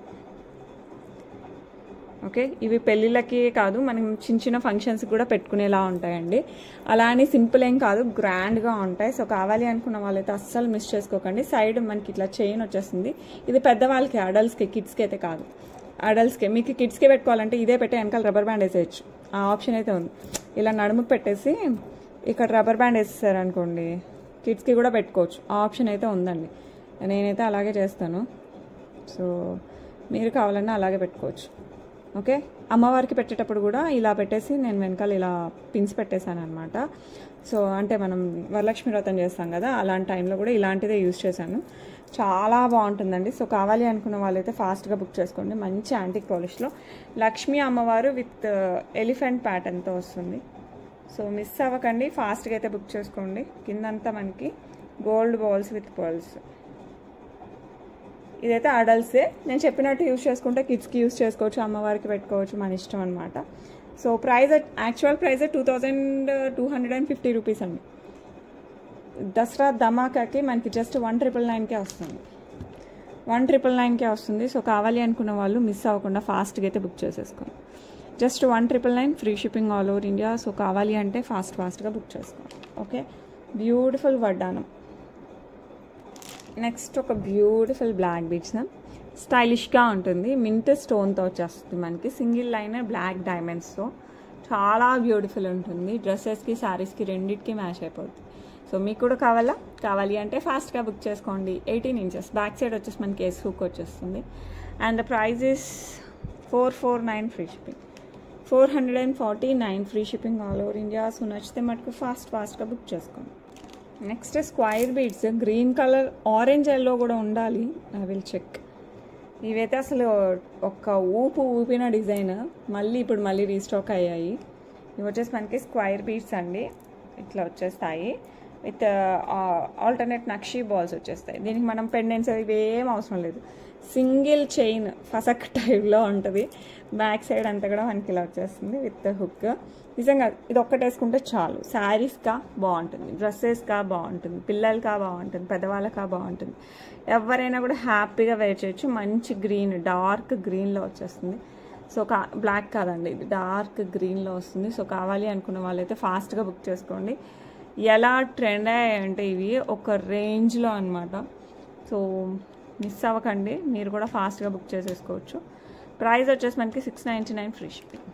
ఓకే, ఇవి పెళ్ళిళ్ళకి కాదు, మనం చిన్న ఫంక్షన్స్కి కూడా పెట్టుకునేలా ఉంటాయండి. అలా అని సింపుల్ ఏం కాదు, గ్రాండ్గా ఉంటాయి. సో కావాలి అనుకున్న వాళ్ళైతే అస్సలు మిస్ చేసుకోకండి. సైడ్ మనకి ఇట్లా చైన్ వచ్చేస్తుంది. ఇది పెద్దవాళ్ళకి, అడల్ట్స్కి, కిడ్స్కి అయితే కాదు. అడల్ట్స్కి, మీకు కిడ్స్కి పెట్టుకోవాలంటే ఇదే పెట్టే వెనకాల రబ్బర్ బ్యాండ్ వేసేయచ్చు, ఆ ఆప్షన్ అయితే ఉంది. ఇలా నడుముకు పెట్టేసి ఇక్కడ రబ్బర్ బ్యాండ్ వేసేసారు అనుకోండి, కిడ్స్కి కూడా పెట్టుకోవచ్చు, ఆ ఆప్షన్ అయితే ఉందండి. నేనైతే అలాగే చేస్తాను. సో మీరు కావాలన్నా అలాగే పెట్టుకోవచ్చు. ఓకే, అమ్మవారికి పెట్టేటప్పుడు కూడా ఇలా పెట్టేసి నేను వెనకాల ఇలా పిన్స్ పెట్టేశాను అనమాట. సో అంటే మనం వరలక్ష్మి వ్రతం చేస్తాం కదా, అలాంటి టైంలో కూడా ఇలాంటిదే యూజ్ చేశాను. చాలా బాగుంటుందండి. సో కావాలి అనుకున్న వాళ్ళైతే ఫాస్ట్గా బుక్ చేసుకోండి. మంచి యాంటిక్ పాలిష్లో లక్ష్మీ అమ్మవారు విత్ ఎలిఫెంట్ ప్యాటర్న్తో వస్తుంది. సో మిస్ అవ్వకండి, ఫాస్ట్గా అయితే బుక్ చేసుకోండి. కిందంతా మనకి గోల్డ్ బాల్స్ విత్ పర్ల్స్. ఇదైతే అడల్ట్సే, నేను చెప్పినట్టు యూజ్ చేసుకుంటే కిడ్స్కి యూజ్ చేసుకోవచ్చు, అమ్మవారికి పెట్టుకోవచ్చు, మన ఇష్టం అనమాట. So price, actual price 2250 rupees అండి. దసరా ధమాకాకి మనకి జస్ట్ 1999కే వస్తుంది. 1,999కే వస్తుంది. సో కావాలి అనుకున్న వాళ్ళు మిస్ అవ్వకుండా ఫాస్ట్గా అయితే బుక్ చేసేసుకోండి. Just 1,999 free shipping all over India. So కావాలి అంటే ఫాస్ట్గా బుక్ చేసుకోండి. ఓకే, బ్యూటిఫుల్ వడ్డానం. నెక్స్ట్ ఒక బ్యూటిఫుల్ బ్లాక్ బీడ్స్, స్టైలిష్గా ఉంటుంది. మింట్ స్టోన్తో వచ్చేస్తుంది మనకి, సింగిల్ లైన్ బ్లాక్ డైమండ్స్తో. చాలా బ్యూటిఫుల్ ఉంటుంది. డ్రెస్సెస్కి శారీస్కి రెండింటికి మ్యాచ్ అయిపోతుంది. సో మీకు కూడా కావాలి అంటే ఫాస్ట్గా బుక్ చేసుకోండి. 18 ఇంచెస్ బ్యాక్ సైడ్ వచ్చేసి మనకి ఎస్ హుక్ వచ్చేస్తుంది. And the price is 449 free shipping, 449 free shipping all over India. So నచ్చితే మటుకు ఫాస్ట్గా బుక్ చేసుకోండి. Next square beads, green colour, orange yellow కూడా ఉండాలి. I will check. ఇవైతే అసలు ఒక ఊపిన డిజైన్ ఇప్పుడు మళ్ళీ రీస్టాక్ అయ్యాయి. ఇవి వచ్చేసి మనకి స్క్వైర్ బీడ్స్ అండి, ఇట్లా వచ్చేస్తాయి. విత్ ఆల్టర్నేట్ నక్షీ బాల్స్ వచ్చేస్తాయి. దీనికి మనం పెండెంట్స్ ఇవేం అవసరం లేదు. సింగిల్ చైన్ ఫసక్ టైప్లో ఉంటుంది. బ్యాక్ సైడ్ అంతా కూడా మనకి ఇలా వచ్చేస్తుంది విత్ హుక్. నిజంగా ఇది ఒక్కటి వేసుకుంటే చాలు. శారీస్గా బాగుంటుంది, డ్రెస్సెస్గా బాగుంటుంది, పిల్లలకా బాగుంటుంది, పెద్దవాళ్ళకా బాగుంటుంది. ఎవరైనా కూడా హ్యాపీగా వేర్ చేయొచ్చు. మంచి గ్రీన్, డార్క్ గ్రీన్లో వచ్చేస్తుంది. సో బ్లాక్ కాదండి, ఇది డార్క్ గ్రీన్లో వస్తుంది. సో కావాలి అనుకున్న వాళ్ళైతే ఫాస్ట్గా బుక్ చేసుకోండి. ఎలా ట్రెండ్ అయ్యాయంటే ఇవి ఒక రేంజ్లో అనమాట. సో మిస్ అవ్వకండి, మీరు కూడా ఫాస్ట్గా బుక్ చేసేసుకోవచ్చు. ప్రైస్ వచ్చేసి మనకి 699 ఫ్రీ షిప్పింగ్,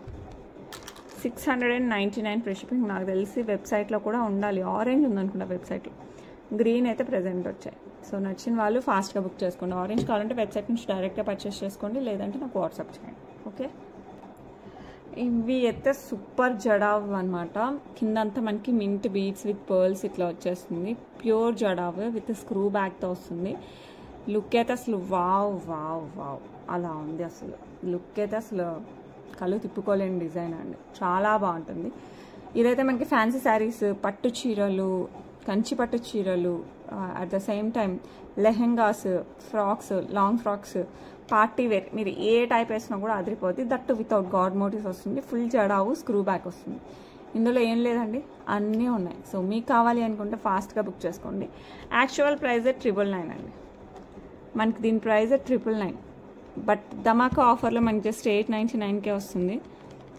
699 ఫ్రీ షిప్పింగ్. నాకు తెలిసి వెబ్సైట్లో కూడా ఉండాలి. ఆరెంజ్ ఉందనుకున్నా వెబ్సైట్లో, గ్రీన్ అయితే ప్రెజెంట్ వచ్చాయి. సో నచ్చిన వాళ్ళు ఫాస్ట్గా బుక్ చేసుకోండి. ఆరెంజ్ కావాలంటే వెబ్సైట్ నుంచి డైరెక్ట్గా పర్చేస్ చేసుకోండి, లేదంటే నాకు వాట్సాప్ చేయండి. ఓకే, ఇవి అయితే సూపర్ జడావ్ అనమాట. కిందంతా మనకి మింట్ బీడ్స్ విత్ పర్ల్స్ ఇట్లా వచ్చేస్తుంది. ప్యూర్ జడావ్ విత్ స్క్రూ బ్యాగ్తో వస్తుంది. లుక్ అయితే అసలు వావ్ వావ్ వావ్ అలా ఉంది. అసలు లుక్ అయితే అసలు కళ్ళు తిప్పుకోలేని డిజైన్ అండి, చాలా బాగుంటుంది. ఇదైతే మనకి ఫ్యాన్సీ శారీస్, పట్టు చీరలు, కంచి పట్టు చీరలు, at the same time lehengas, frocks, long frocks, party wear, మీరు ఏ టైప్ వేసినా కూడా అదిరిపోతుంది. దట్ వితౌట్ గాడ్ మోటివ్స్ వస్తుంది. ఫుల్ జడావు, స్క్రూ బ్యాక్ వస్తుంది. ఇందులో ఏం లేదండి, అన్నీ ఉన్నాయి. సో మీకు కావాలి అనుకుంటే ఫాస్ట్గా బుక్ చేసుకోండి. యాక్చువల్ ప్రైస్ 999 అండి, మనకి దీని ప్రైస్ 999. బట్ ధమాకా ఆఫర్లో మనకి జస్ట్ 899కే వస్తుంది.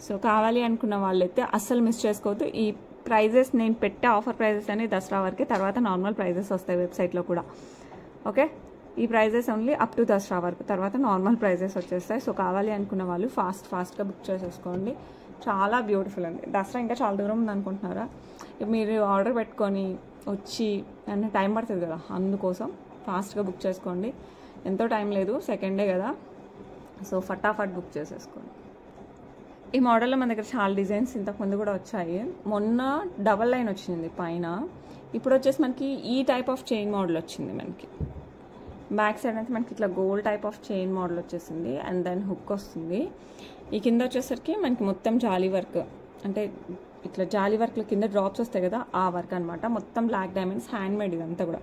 సో కావాలి అనుకున్న వాళ్ళైతే అస్సలు మిస్ చేసుకోవద్దు. ఈ ప్రైజెస్ నేను పెట్టే ఆఫర్ ప్రైజెస్ అని దసరా వరకే, తర్వాత నార్మల్ ప్రైజెస్ వస్తాయి వెబ్సైట్లో కూడా. ఓకే, ఈ prices only up to Dasara వరకు, తర్వాత నార్మల్ ప్రైజెస్ వచ్చేస్తాయి. సో కావాలి అనుకున్న వాళ్ళు ఫాస్ట్గా బుక్ చేసేసుకోండి. చాలా బ్యూటిఫుల్ అండి. దసరా ఇంకా చాలా దూరం ఉంది అనుకుంటున్నారా? మీరు ఆర్డర్ పెట్టుకొని వచ్చి అన్న టైం పడుతుంది కదా, అందుకోసం ఫాస్ట్గా బుక్ చేసుకోండి. ఎంతో టైం లేదు, సెకండ్ డే కదా. సో ఫటాఫట్ బుక్ చేసేసుకోండి. ఈ మోడల్లో మన దగ్గర చాలా డిజైన్స్ ఇంతకుముందు కూడా వచ్చాయి. మొన్న డబల్ లైన్ వచ్చింది పైన, ఇప్పుడు వచ్చేసి మనకి ఈ టైప్ ఆఫ్ చైన్ మోడల్ వచ్చింది. మనకి బ్యాక్ సైడ్ అయితే మనకి ఇట్లా gold type of chain model వచ్చేసింది. అండ్ దెన్ హుక్ వస్తుంది. ఈ కింద వచ్చేసరికి మనకి మొత్తం జాలీ వర్క్, అంటే ఇట్లా జాలీ వర్క్లో కింద డ్రాప్స్ వస్తాయి కదా, ఆ వర్క్ అనమాట. మొత్తం బ్లాక్ డైమండ్స్, హ్యాండ్ మేడ్ ఇదంతా కూడా.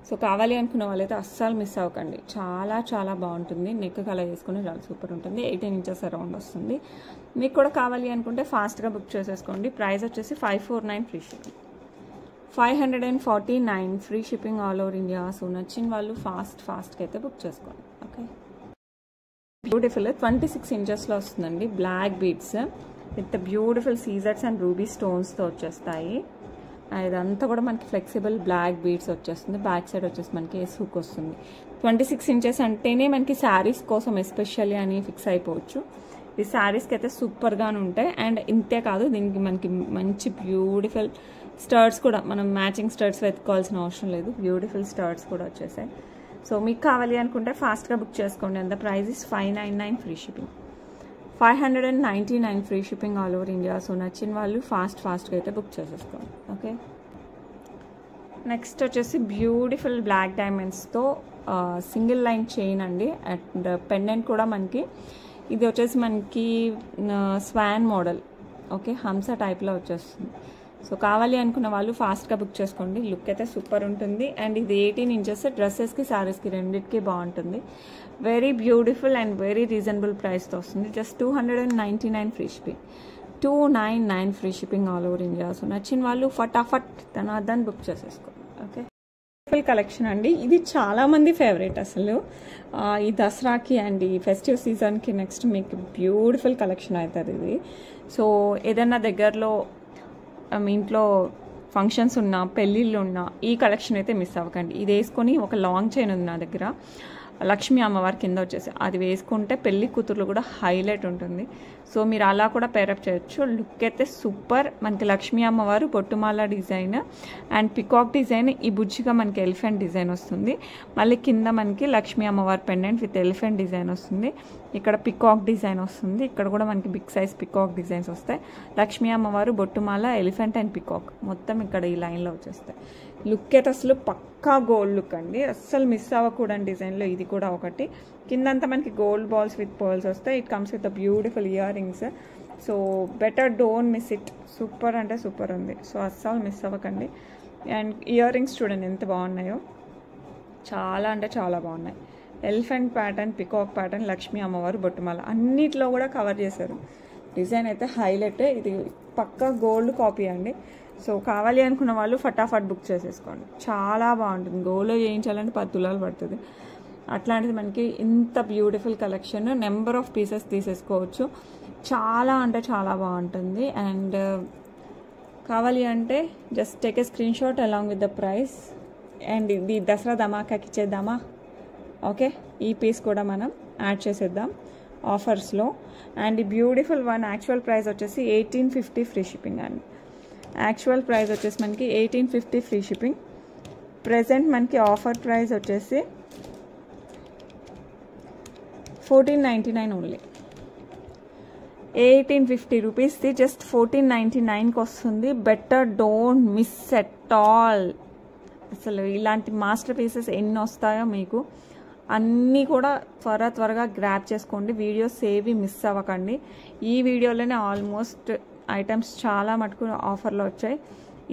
సో కావాలి అనుకున్న వాళ్ళైతే అస్సలు మిస్ అవ్వకండి. చాలా చాలా బాగుంటుంది. నెక్ కలర్ వేసుకుని చాలా సూపర్ ఉంటుంది. 18 ఇంచెస్ అరౌండ్ వస్తుంది. మీకు కూడా కావాలి అనుకుంటే ఫాస్ట్గా బుక్ చేసేసుకోండి. ప్రైస్ వచ్చేసి 549 free shipping, 549 free shipping all over India. So నచ్చిన వాళ్ళు ఫాస్ట్గా అయితే బుక్ చేసుకోండి. ఓకే, బ్యూటిఫుల్ 26 ఇంచెస్లో వస్తుందండి. బ్లాక్ బీడ్స్ విత్ బ్యూటిఫుల్ సీజర్స్ అండ్ రూబీ స్టోన్స్తో వచ్చేస్తాయి. ఇదంతా కూడా మనకి ఫ్లెక్సిబుల్ బ్లాక్ బీడ్స్ వచ్చేస్తుంది. బ్యాక్ సైడ్ వచ్చేసి మనకి ఎస్ హుక్ వస్తుంది. 26 ఇంచెస్ అంటేనే మనకి శారీస్ కోసం ఎస్పెషల్లీ అని ఫిక్స్ అయిపోవచ్చు. ఈ శారీస్కి అయితే సూపర్గానే ఉంటాయి. అండ్ ఇంతే కాదు, దీనికి మనకి మంచి బ్యూటిఫుల్ స్టర్ట్స్ కూడా, మనం మ్యాచింగ్ స్టర్ట్స్ వెతుక్కోవాల్సిన అవసరం లేదు. బ్యూటిఫుల్ స్టర్ట్స్ కూడా వచ్చేసాయి. సో మీకు కావాలి అనుకుంటే ఫాస్ట్గా బుక్ చేసుకోండి. And the price is 599 free shipping, 599 free shipping all over India. So నచ్చిన వాళ్ళు ఫాస్ట్గా అయితే బుక్ చేసేసుకోండి. ఓకే, నెక్స్ట్ వచ్చేసి బ్యూటిఫుల్ బ్లాక్ డైమండ్స్తో సింగిల్ లైన్ చైన్ అండి. అండ్ పెండెంట్ కూడా మనకి ఇది వచ్చేసి మనకి స్వాన్ మోడల్. ఓకే, హంస టైప్లో వచ్చేస్తుంది. సో కావాలి అనుకున్న వాళ్ళు ఫాస్ట్గా బుక్ చేసుకోండి. లుక్ అయితే సూపర్ ఉంటుంది. అండ్ ఇది 18 ఇంచెస్ డ్రెస్సెస్కి, శారీస్కి రెండింటికి బాగుంటుంది. Very beautiful and very reasonable ప్రైస్తో వస్తుంది. Just 299 free shipping, 299 free shipping all over India. So నచ్చిన వాళ్ళు ఫటాఫట్ తన బుక్ చేసేసుకోండి. ఓకే. ఫుల్ కలెక్షన్ అండి. ఇది చాలా మంది ఫేవరెట్ అసలు. ఈ దసరాకి అండ్ ఈ ఫెస్టివ్ సీజన్కి నెక్స్ట్ మీకు బ్యూటిఫుల్ కలెక్షన్ అవుతుంది ఇది. సో ఏదన్నా దగ్గరలో మీ ఇంట్లో ఫంక్షన్స్ ఉన్నా, పెళ్ళిళ్ళు ఉన్నా ఈ కలెక్షన్ అయితే మిస్ అవ్వకండి. ఇది వేసుకొని ఒక లాంగ్ చైన్ ఉంది నా దగ్గర, లక్ష్మీ అమ్మవారి కింద వచ్చేసి అది వేసుకుంటే పెళ్లి కూతుర్లు కూడా హైలైట్ ఉంటుంది. సో మీరు అలా కూడా పేరప్ చేయొచ్చు. లుక్ అయితే సూపర్. మనకి లక్ష్మీ అమ్మవారు బొట్టుమాల డిజైన్ అండ్ పికాక్ డిజైన్, ఈ బుజ్జిగా మనకి ఎలిఫెంట్ డిజైన్ వస్తుంది. మళ్ళీ కింద మనకి లక్ష్మీ అమ్మవారి పెండెంట్ విత్ ఎలిఫెంట్ డిజైన్ వస్తుంది. ఇక్కడ పికాక్ డిజైన్ వస్తుంది. ఇక్కడ కూడా మనకి బిగ్ సైజ్ పికాక్ డిజైన్స్ వస్తాయి. లక్ష్మీ అమ్మవారు బొట్టుమాల ఎలిఫెంట్ అండ్ పికాక్ మొత్తం ఇక్కడ ఈ లైన్లో వచ్చేస్తాయి. లుక్ అయితే అసలు పక్కా గోల్డ్ లుక్ అండి, అస్సలు మిస్ అవ్వకూడని డిజైన్లో ఇది కూడా ఒకటి. కిందంతా మనకి గోల్డ్ బాల్స్ విత్ పర్ల్స్ వస్తాయి. It comes with a beautiful ear rings. So better don't miss it. Super అంటే సూపర్ ఉంది. సో అస్సలు మిస్ అవ్వకండి. అండ్ ఇయర్ రింగ్స్ చూడండి ఎంత బాగున్నాయో, చాలా అంటే చాలా బాగున్నాయి. Elephant pattern, peacock pattern, Lakshmi అమ్మవారు బొట్టుమాల అన్నిట్లో కూడా కవర్ చేశారు. డిజైన్ అయితే హైలైట్. ఇది పక్కా గోల్డ్ కాపీ అండి. సో కావాలి అనుకున్న వాళ్ళు ఫటాఫట్ బుక్ చేసేసుకోండి. చాలా బాగుంటుంది. గోల్డ్లో చేయించాలంటే 10 తులాలు పడుతుంది. అట్లాంటిది మనకి ఇంత beautiful collection, number of pieces తీసేసుకోవచ్చు. చాలా అంటే చాలా బాగుంటుంది. అండ్ కావాలి అంటే just take a screenshot along with the price. And ఇది దసరా ధమాకాకి ఇచ్చేద్దామా? ఓకే, ఈ పీస్ కూడా మనం యాడ్ చేసేద్దాం ఆఫర్స్లో. అండ్ ఈ బ్యూటిఫుల్ వన్ యాక్చువల్ ప్రైస్ వచ్చేసి 1850 ఫ్రీ షిప్పింగ్ అండి. యాక్చువల్ ప్రైస్ వచ్చేసి మనకి 1850 ఫ్రీ షిప్పింగ్. ప్రెజెంట్ మనకి ఆఫర్ ప్రైస్ వచ్చేసి 1499 ఓన్లీ. 1850 రూపీస్ది జస్ట్ 1499కి వస్తుంది. Better don't miss at all. అసలు ఇలాంటి మాస్టర్ పీసెస్ ఎన్ని వస్తాయో మీకు అన్నీ కూడా త్వరగా గ్రాప్ చేసుకోండి. వీడియోస్ ఏవి మిస్ అవ్వకండి. ఈ వీడియోలోనే ఆల్మోస్ట్ ఐటమ్స్ చాలా మటుకు ఆఫర్లో వచ్చాయి.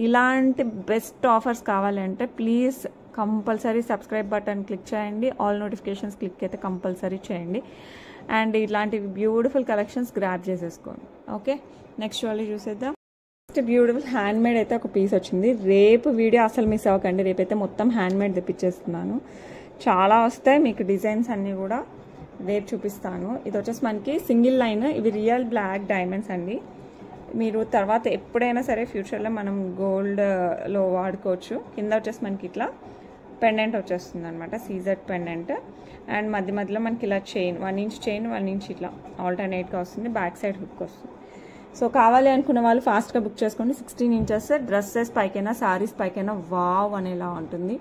ఇలాంటి బెస్ట్ ఆఫర్స్ కావాలంటే please compulsory subscribe button click చేయండి. ఆల్ నోటిఫికేషన్స్ క్లిక్ అయితే కంపల్సరీ చేయండి. అండ్ ఇలాంటి బ్యూటిఫుల్ కలెక్షన్స్ గ్రాప్ చేసేసుకోండి. ఓకే, నెక్స్ట్ వాళ్ళు చూసేద్దాం. నెక్స్ట్ బ్యూటిఫుల్ హ్యాండ్మేడ్ అయితే ఒక పీస్ వచ్చింది. రేపు వీడియో అసలు మిస్ అవ్వకండి. రేపైతే మొత్తం హ్యాండ్మేడ్ తెప్పించేస్తున్నాను. చాలా వస్తాయి మీకు డిజైన్స్ అన్నీ కూడా రేపు చూపిస్తాను. ఇది వచ్చేసి మనకి సింగిల్ లైన్. ఇవి రియల్ బ్లాక్ డైమండ్స్ అండి. మీరు తర్వాత ఎప్పుడైనా సరే ఫ్యూచర్లో మనం గోల్డ్లో వాడుకోవచ్చు. కింద వచ్చేసి మనకి ఇట్లా పెండెంట్ వచ్చేస్తుంది అనమాట, సీజెడ్ పెండెంట్. అండ్ మధ్యలో మనకి ఇలా చైన్, 1 ఇంచ్ చైన్, 1 ఇంచ్ ఇట్లా ఆల్టర్నేట్గా వస్తుంది. బ్యాక్ సైడ్ హుక్ వస్తుంది. సో కావాలి అనుకున్న వాళ్ళు ఫాస్ట్గా బుక్ చేసుకోండి. 16 ఇంచెస్ డ్రెస్సెస్ పైకైనా శారీస్ పైకైనా వావ్ అనేలా ఉంటుంది.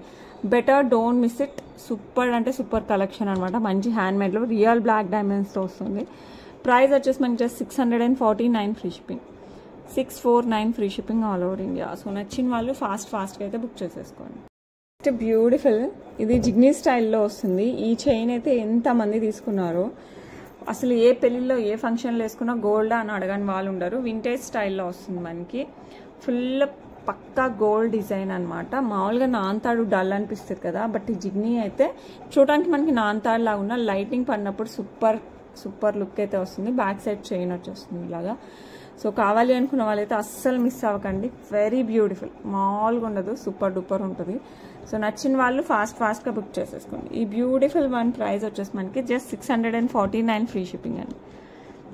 Better don't miss it. Super అంటే సూపర్ కలెక్షన్ అనమాట. మంచి హ్యాండ్మేడ్లో రియల్ బ్లాక్ డైమండ్స్తో వస్తుంది. ప్రైస్ వచ్చేసి మనకి just 649 free shipping. 649 free shipping all over India. So నచ్చిన వాళ్ళు ఫాస్ట్గా అయితే బుక్ చేసేసుకోండి. బ్యూటిఫుల్, ఇది జిగ్నీ స్టైల్లో వస్తుంది. ఈ చైన్ అయితే ఎంతమంది తీసుకున్నారో, అసలు ఏ పెళ్ళిలో ఏ ఫంక్షన్లో వేసుకున్నా గోల్డ్ అని అడగని వాళ్ళు ఉండరు. వింటేజ్ స్టైల్లో వస్తుంది మనకి. ఫుల్ పక్కా గోల్డ్ డిజైన్ అనమాట. మామూలుగా నాన్తాడు డల్ అనిపిస్తుంది కదా, బట్ ఈ జిగ్నీ అయితే చూడడానికి మనకి నాన్తాడు లాగా ఉన్న లైటింగ్ పడినప్పుడు సూపర్ లుక్ అయితే వస్తుంది. బ్యాక్ సైడ్ చైన్ వచ్చేస్తుంది ఇలాగా. సో కావాలి అనుకున్న వాళ్ళైతే అస్సలు మిస్ అవ్వకండి. వెరీ బ్యూటిఫుల్, మామూలుగా ఉండదు, సూపర్ డూపర్ ఉంటుంది. సో నచ్చిన వాళ్ళు ఫాస్ట్గా బుక్ చేసేసుకోండి. ఈ బ్యూటిఫుల్ వన్ ప్రైస్ వచ్చేసి మనకి జస్ట్ 649 ఫ్రీ షిప్పింగ్ అండి.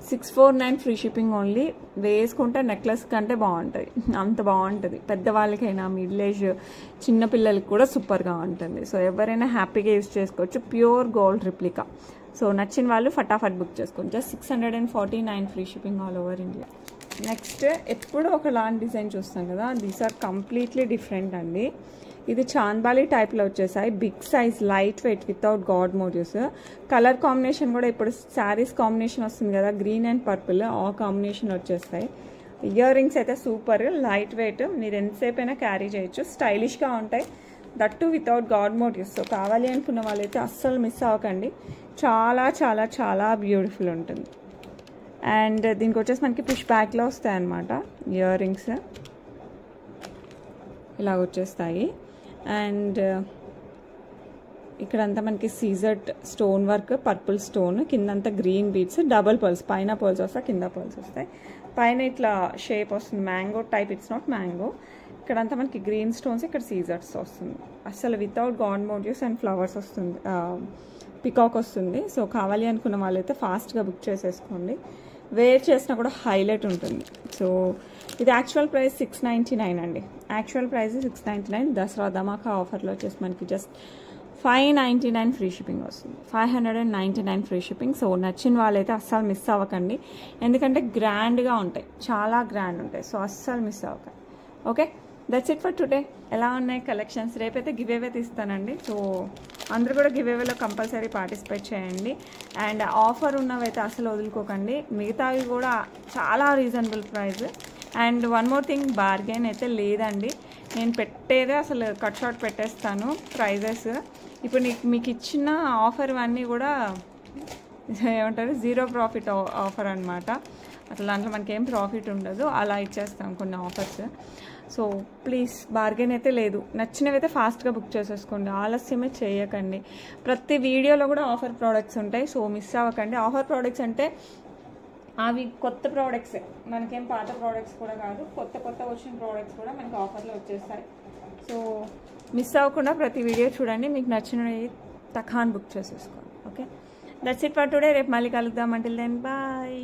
649 ఫ్రీ షిప్పింగ్ ఓన్లీ. వేసుకుంటే నెక్లెస్ కంటే బాగుంటుంది, అంత బాగుంటుంది. పెద్దవాళ్ళకైనా, మిడిల్ ఏజ్ చిన్నపిల్లలకి కూడా సూపర్గా ఉంటుంది. సో ఎవరైనా హ్యాపీగా యూజ్ చేసుకోవచ్చు. Pure gold replica. సో నచ్చిన వాళ్ళు ఫటాఫట్ బుక్ చేసుకోండి. Just 649 free shipping all over India. Next ఎప్పుడు ఒకలాంటి డిజైన్ చూస్తాం కదా, దీస్ ఆర్ కంప్లీట్లీ డిఫరెంట్ అండి. ఇది చాంద్బాలి టైప్లో వచ్చేసాయి. Big size, light weight, without god motifs. Colour combination కూడా ఇప్పుడు శారీస్ కాంబినేషన్ వస్తుంది కదా, గ్రీన్ అండ్ పర్పుల్, ఆ కాంబినేషన్ వచ్చేస్తాయి. ఇయర్ రింగ్స్ అయితే సూపర్, లైట్ వెయిట్, మీరు ఎంతసేపు అయినా క్యారీ చేయొచ్చు. స్టైలిష్గా ఉంటాయి, that without god motifs. So కావాలి అనుకున్న వాళ్ళైతే అస్సలు మిస్ అవ్వకండి. చాలా చాలా చాలా బ్యూటిఫుల్ ఉంటుంది. అండ్ దీనికి వచ్చేసి మనకి పుష్ బ్యాక్లో వస్తాయి అన్నమాట ఇయర్ రింగ్స్, ఇలా వచ్చేస్తాయి. అండ్ ఇక్కడంతా మనకి సీజర్డ్ స్టోన్ వర్క్, పర్పుల్ స్టోన్, కిందంతా గ్రీన్ బీడ్స్, డబుల్ పర్ల్స్, పైన పర్ల్స్ వస్తాయి, కింద పర్ల్స్ వస్తాయి. పైన ఇట్లా షేప్ వస్తుంది, mango type. It's not mango. ఇక్కడంతా మనకి గ్రీన్ స్టోన్స్, ఇక్కడ సీజర్స్ వస్తుంది. అసలు without god motifs and flowers వస్తుంది, పికాక్ వస్తుంది. సో కావాలి అనుకున్న వాళ్ళైతే ఫాస్ట్గా బుక్ చేసేసుకోండి. వేర్ చేసినా కూడా హైలైట్ ఉంటుంది. సో ఇది యాక్చువల్ ప్రైస్ 699 అండి. Actual price 699. దసరా ధమాకా ఆఫర్లో వచ్చేసి మనకి జస్ట్ 599 ఫ్రీ షిప్పింగ్ వస్తుంది. 599 ఫ్రీ షిప్పింగ్. సో నచ్చిన వాళ్ళైతే అస్సలు మిస్ అవ్వకండి, ఎందుకంటే గ్రాండ్గా ఉంటాయి, చాలా గ్రాండ్ ఉంటాయి. సో అస్సలు మిస్ అవ్వకండి. Okay, that's it for today. ఎలా ఉన్నాయి కలెక్షన్స్? రేపైతే గివ్ అవే తీస్తానండి. సో అందరూ కూడా గివ్ అవేలో కంపల్సరీ పార్టిసిపేట్ చేయండి. అండ్ ఆఫర్ ఉన్నవైతే అసలు వదులుకోకండి, మిగతావి కూడా చాలా reasonable price. And one more thing, bargain అయితే లేదండి. నేను పెట్టేదే అసలు కట్ షార్ట్ పెట్టేస్తాను ప్రైజెస్. ఇప్పుడు మీకు ఇచ్చిన ఆఫర్ అన్నీ కూడా ఏమంటారు, జీరో ప్రాఫిట్ ఆఫర్ అనమాట. అసలు దాంట్లో మనకేం ప్రాఫిట్ ఉండదు, అలా ఇచ్చేస్తాం కొన్ని ఆఫర్స్. సో ప్లీజ్ బార్గెన్ అయితే లేదు. నచ్చినవి అయితే ఫాస్ట్గా బుక్ చేసేసుకోండి, ఆలస్యమే చేయకండి. ప్రతి వీడియోలో కూడా ఆఫర్ ప్రోడక్ట్స్ ఉంటాయి, సో మిస్ అవ్వకండి. ఆఫర్ ప్రోడక్ట్స్ అంటే అవి కొత్త ప్రోడక్ట్సే, మనకేం పాత ప్రోడక్ట్స్ కూడా కాదు, కొత్త వచ్చిన ప్రోడక్ట్స్ కూడా మనకి ఆఫర్లో వచ్చేస్తాయి. సో మిస్ అవ్వకుండా ప్రతి వీడియో చూడండి, మీకు నచ్చినవి తఖాన్ బుక్ చేసేసుకోండి. Okay, that's it for today. రేపు మళ్ళీ కలుద్దాం. Until then bye.